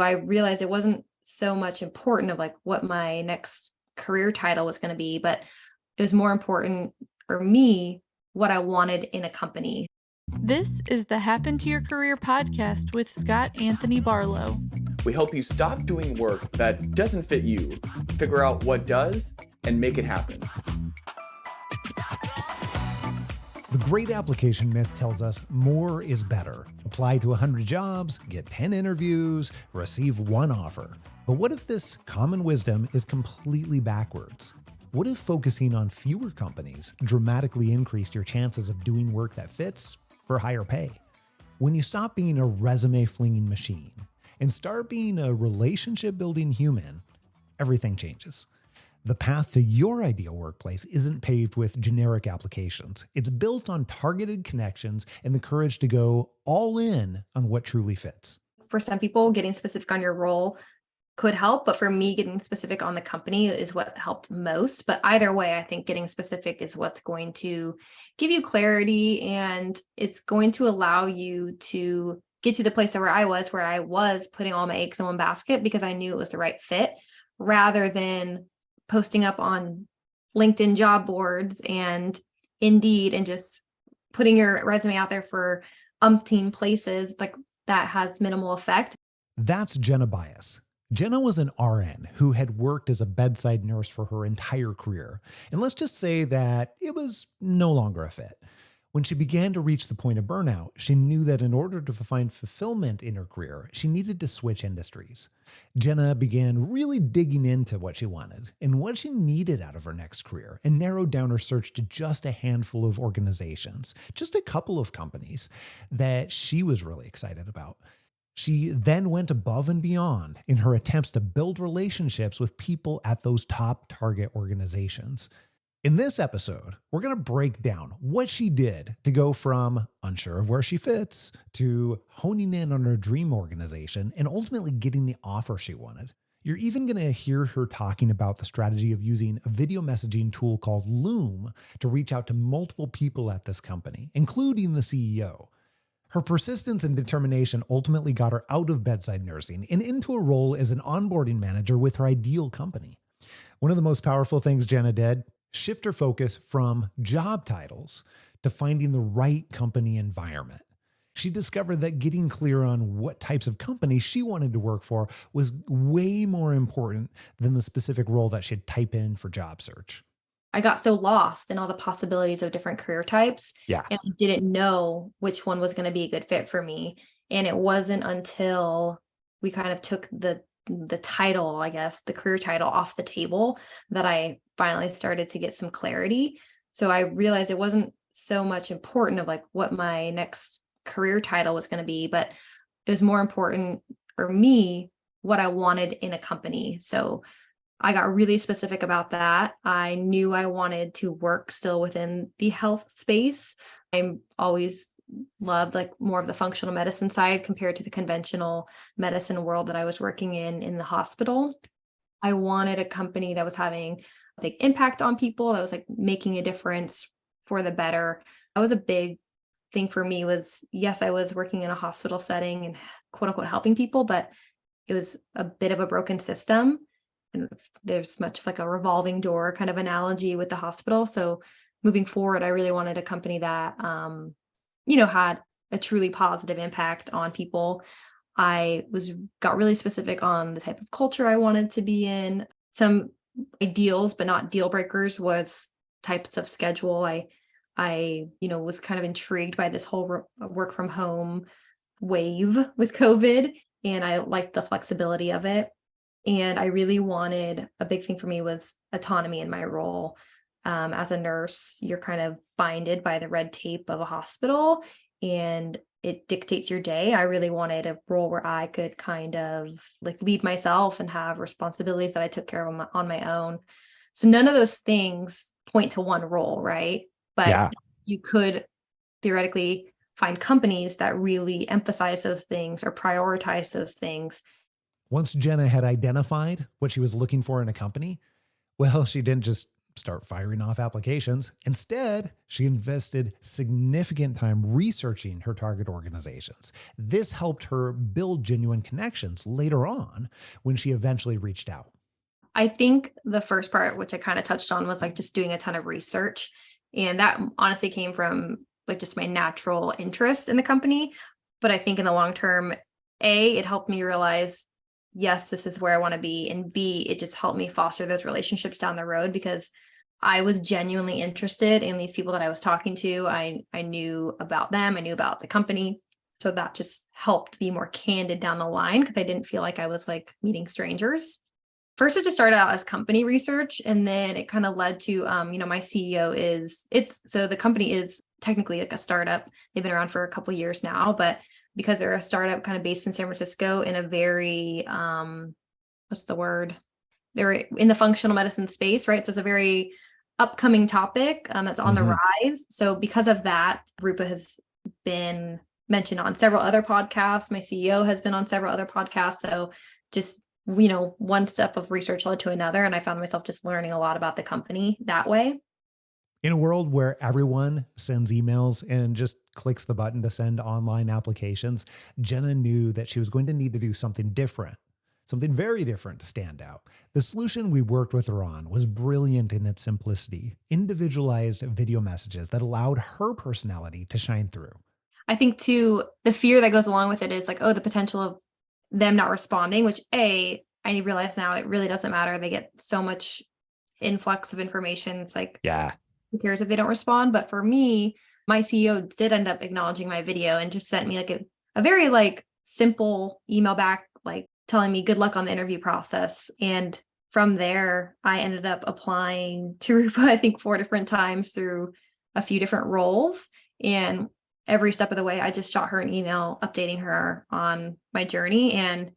I realized it wasn't so much important of like what my next career title was going to be, but it was more important for me what I wanted in a company. This is the Happen to Your Career podcast with Scott Anthony Barlow. We help you stop doing work that doesn't fit you, figure out what does, and make it happen. The great application myth tells us more is better. Apply to 100 jobs, get 10 interviews, receive one offer. But what if this common wisdom is completely backwards? What if focusing on fewer companies dramatically increased your chances of doing work that fits for higher pay? When you stop being a resume-flinging machine and start being a relationship-building human, everything changes. The path to your ideal workplace isn't paved with generic applications. It's built on targeted connections and the courage to go all in on what truly fits. For some people, getting specific on your role could help, but for me, getting specific on the company is what helped most. But either way, I think getting specific is what's going to give you clarity, and it's going to allow you to get to the place where I was putting all my eggs in one basket because I knew it was the right fit, rather than posting up on LinkedIn job boards and Indeed and just putting your resume out there for umpteen places. Like, that has minimal effect. That's Jenna Bias. Jenna was an RN who had worked as a bedside nurse for her entire career. And let's just say that it was no longer a fit. When she began to reach the point of burnout, she knew that in order to find fulfillment in her career, she needed to switch industries. Jenna began really digging into what she wanted and what she needed out of her next career, and narrowed down her search to just a handful of organizations, just a couple of companies that she was really excited about. She then went above and beyond in her attempts to build relationships with people at those top target organizations. In this episode, we're going to break down what she did to go from unsure of where she fits to honing in on her dream organization and ultimately getting the offer she wanted. You're even going to hear her talking about the strategy of using a video messaging tool called Loom to reach out to multiple people at this company, including the CEO. Her persistence and determination ultimately got her out of bedside nursing and into a role as an onboarding manager with her ideal company. One of the most powerful things Jenna did: shift her focus from job titles to finding the right company environment. She discovered that getting clear on what types of companies she wanted to work for was way more important than the specific role that she'd type in for job search. I got so lost in all the possibilities of different career types. Yeah. And I didn't know which one was going to be a good fit for me. And it wasn't until we kind of took the title, I guess, the career title off the table, that I finally started to get some clarity. So I realized it wasn't so much important of like what my next career title was going to be, but it was more important for me what I wanted in a company. So I got really specific about that. I knew I wanted to work still within the health space. I always loved like more of the functional medicine side compared to the conventional medicine world that I was working in the hospital. I wanted a company that was having a big impact on people, that was like making a difference for the better. That was a big thing for me. Was, yes, I was working in a hospital setting and quote unquote helping people, but it was a bit of a broken system. And there's much of like a revolving door kind of analogy with the hospital. So moving forward, I really wanted a company that, had a truly positive impact on people. I got really specific on the type of culture I wanted to be in. Some ideals, but not deal breakers, was types of schedule. I was kind of intrigued by this whole work from home wave with COVID, and I liked the flexibility of it. And I really wanted, a big thing for me was autonomy in my role. As a nurse, you're kind of binded by the red tape of a hospital and it dictates your day. I really wanted a role where I could kind of like lead myself and have responsibilities that I took care of on my own. So none of those things point to one role, right? But you could theoretically find companies that really emphasize those things or prioritize those things. Once Jenna had identified what she was looking for in a company, well, she didn't just start firing off applications. Instead, she invested significant time researching her target organizations. This helped her build genuine connections later on when she eventually reached out. I think the first part, which I kind of touched on, was like just doing a ton of research. And that honestly came from like just my natural interest in the company. But I think in the long term, A, it helped me realize, yes, this is where I want to be. And B, it just helped me foster those relationships down the road because I was genuinely interested in these people that I was talking to. I knew about them. I knew about the company. So that just helped be more candid down the line because I didn't feel like I was like meeting strangers. First, it just started out as company research, and then it kind of led to, my CEO so the company is technically like a startup. They've been around for a couple of years now, but because they're a startup kind of based in San Francisco in a very, what's the word? They're in the functional medicine space, right? So it's a very upcoming topic that's on the rise. So because of that, Rupa has been mentioned on several other podcasts. My CEO has been on several other podcasts. So just one step of research led to another. And I found myself just learning a lot about the company that way. In a world where everyone sends emails and just clicks the button to send online applications, Jenna knew that she was going to need to do something different, something very different to stand out. The solution we worked with her on was brilliant in its simplicity, individualized video messages that allowed her personality to shine through. I think too, the fear that goes along with it is like, oh, the potential of them not responding, which I realize now it really doesn't matter. They get so much influx of information. It's like, Yeah. who cares if they don't respond? But for me, my CEO did end up acknowledging my video and just sent me like a very like simple email back, like telling me good luck on the interview process. And from there, I ended up applying to Rupa, I think 4 different times through a few different roles. And every step of the way, I just shot her an email updating her on my journey. And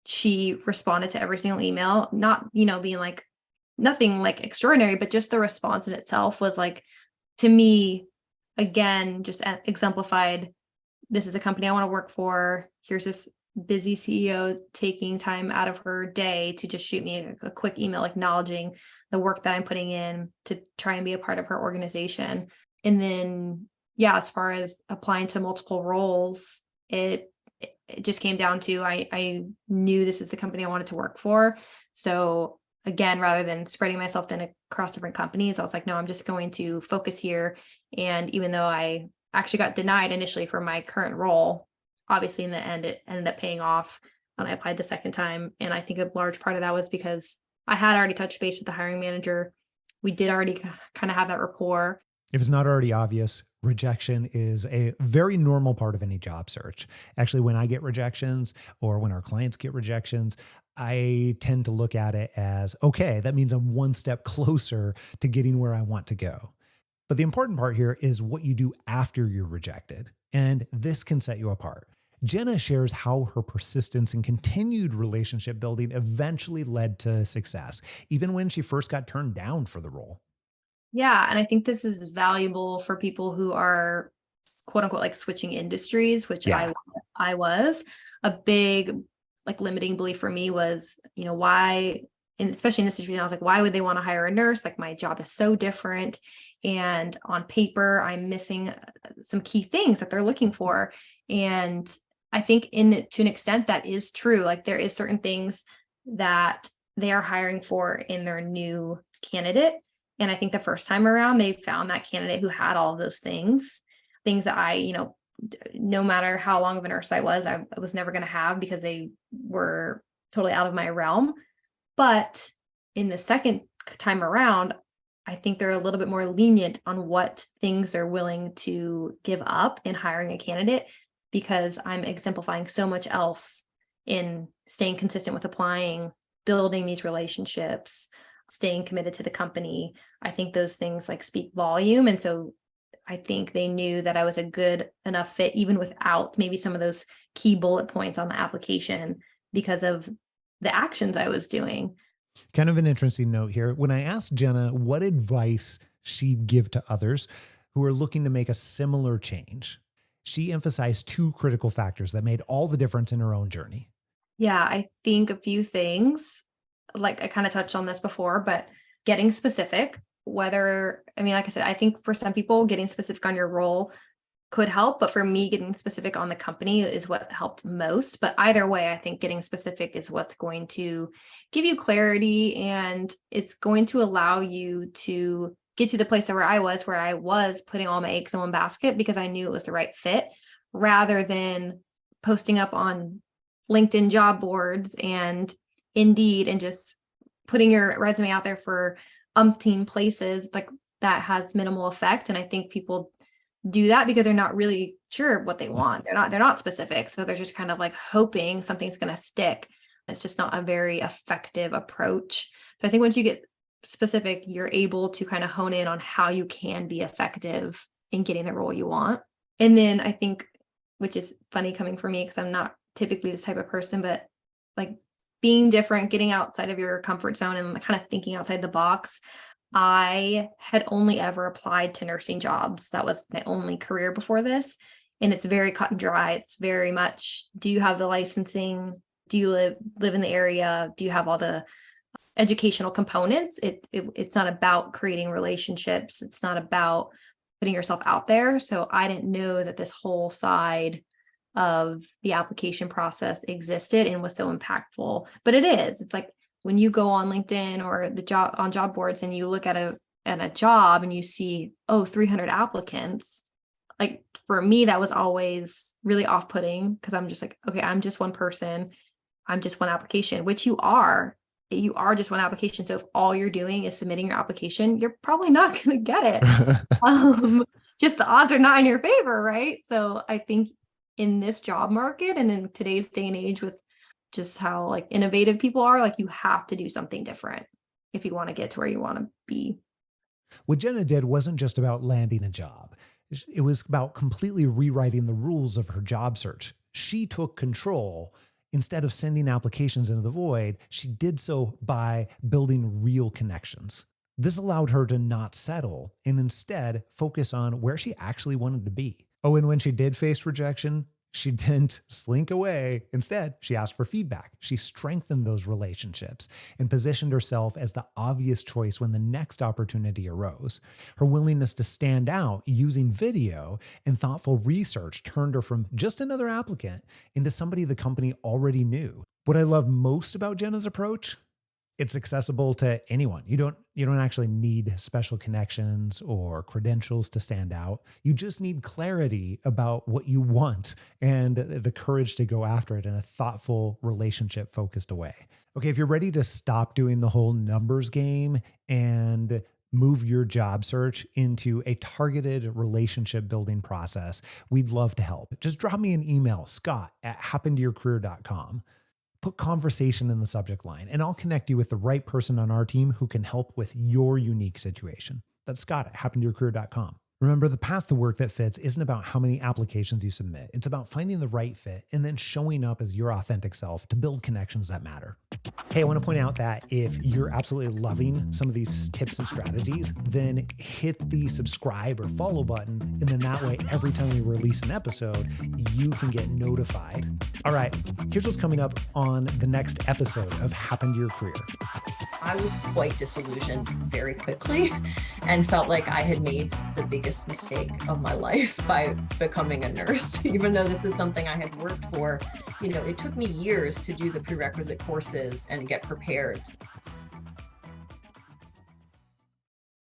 she responded to every single email, not, being like nothing like extraordinary, but just the response in itself was like, to me, again, just exemplified, this is a company I want to work for. Here's this busy CEO taking time out of her day to just shoot me a quick email acknowledging the work that I'm putting in to try and be a part of her organization. And then as far as applying to multiple roles, it just came down to I knew this is the company I wanted to work for. So again, rather than spreading myself thin across different companies, I was like, no, I'm just going to focus here. And even though I actually got denied initially for my current role, obviously in the end, it ended up paying off when I applied the second time. And I think a large part of that was because I had already touched base with the hiring manager. We did already kind of have that rapport. If it's not already obvious, rejection is a very normal part of any job search. Actually, when I get rejections or when our clients get rejections, I tend to look at it as, okay, that means I'm one step closer to getting where I want to go. But the important part here is what you do after you're rejected. And this can set you apart. Jenna shares how her persistence and continued relationship building eventually led to success, even when she first got turned down for the role. Yeah. And I think this is valuable for people who are quote unquote like switching industries, which I was. A big like limiting belief for me was, why, and especially in this situation, I was like, why would they want to hire a nurse? Like my job is so different. And on paper, I'm missing some key things that they're looking for. And I think to an extent that is true. Like there is certain things that they are hiring for in their new candidate. And I think the first time around, they found that candidate who had all of those things that I, no matter how long of a nurse I was never going to have because they were totally out of my realm. But in the second time around, I think they're a little bit more lenient on what things they're willing to give up in hiring a candidate because I'm exemplifying so much else in staying consistent with applying, building these relationships, staying committed to the company. I think those things like speak volume. And so I think they knew that I was a good enough fit, even without maybe some of those key bullet points on the application because of the actions I was doing. Kind of an interesting note here. When I asked Jenna what advice she'd give to others who are looking to make a similar change, she emphasized 2 critical factors that made all the difference in her own journey. Yeah, I think a few things, like I kind of touched on this before, but getting specific. like I said, I think for some people getting specific on your role could help, but for me, getting specific on the company is what helped most. But either way, I think getting specific is what's going to give you clarity, and it's going to allow you to get to the place where I was putting all my eggs in one basket because I knew it was the right fit, rather than posting up on LinkedIn job boards and Indeed and just putting your resume out there for umpteen places. It's like that has minimal effect. And I think people do that because they're not really sure what they want. They're not specific. So they're just kind of like hoping something's going to stick. It's just not a very effective approach. So I think once you get specific, you're able to kind of hone in on how you can be effective in getting the role you want. And then I think, which is funny coming from me because I'm not typically this type of person, but like being different, getting outside of your comfort zone and kind of thinking outside the box. I had only ever applied to nursing jobs. That was my only career before this. And it's very cut and dry. It's very much, do you have the licensing? Do you live in the area? Do you have all the educational components? It's not about creating relationships. It's not about putting yourself out there. So I didn't know that this whole side of the application process existed and was so impactful. But it is. It's like, when you go on LinkedIn or job boards and you look at a job and you see, 300 applicants, like for me, that was always really off-putting because I'm just like, okay, I'm just one person. I'm just one application, which you are just one application. So if all you're doing is submitting your application, you're probably not going to get it. Just the odds are not in your favor, right? So I think in this job market and in today's day and age with just how like innovative people are, like you have to do something different if you want to get to where you want to be. What Jenna did wasn't just about landing a job. It was about completely rewriting the rules of her job search. She took control. Instead of sending applications into the void, she did so by building real connections. This allowed her to not settle and instead focus on where she actually wanted to be. Oh, and when she did face rejection, she didn't slink away. Instead, she asked for feedback. She strengthened those relationships and positioned herself as the obvious choice when the next opportunity arose. Her willingness to stand out using video and thoughtful research turned her from just another applicant into somebody the company already knew. What I love most about Jenna's approach, it's accessible to anyone. You don't actually need special connections or credentials to stand out. You just need clarity about what you want and the courage to go after it in a thoughtful, relationship-focused way. Okay, if you're ready to stop doing the whole numbers game and move your job search into a targeted relationship building process, we'd love to help. Just drop me an email, scott@happentoyourcareer.com. Put conversation in the subject line, and I'll connect you with the right person on our team who can help with your unique situation. That's Scott@happentoyourcareer.com. Remember, the path to work that fits isn't about how many applications you submit. It's about finding the right fit and then showing up as your authentic self to build connections that matter. Hey, I want to point out that if you're absolutely loving some of these tips and strategies, then hit the subscribe or follow button. And then that way, every time we release an episode, you can get notified. All right, here's what's coming up on the next episode of Happen to Your Career. I was quite disillusioned very quickly and felt like I had made the biggest mistake of my life by becoming a nurse. Even though this is something I had worked for, it took me years to do the prerequisite courses and get prepared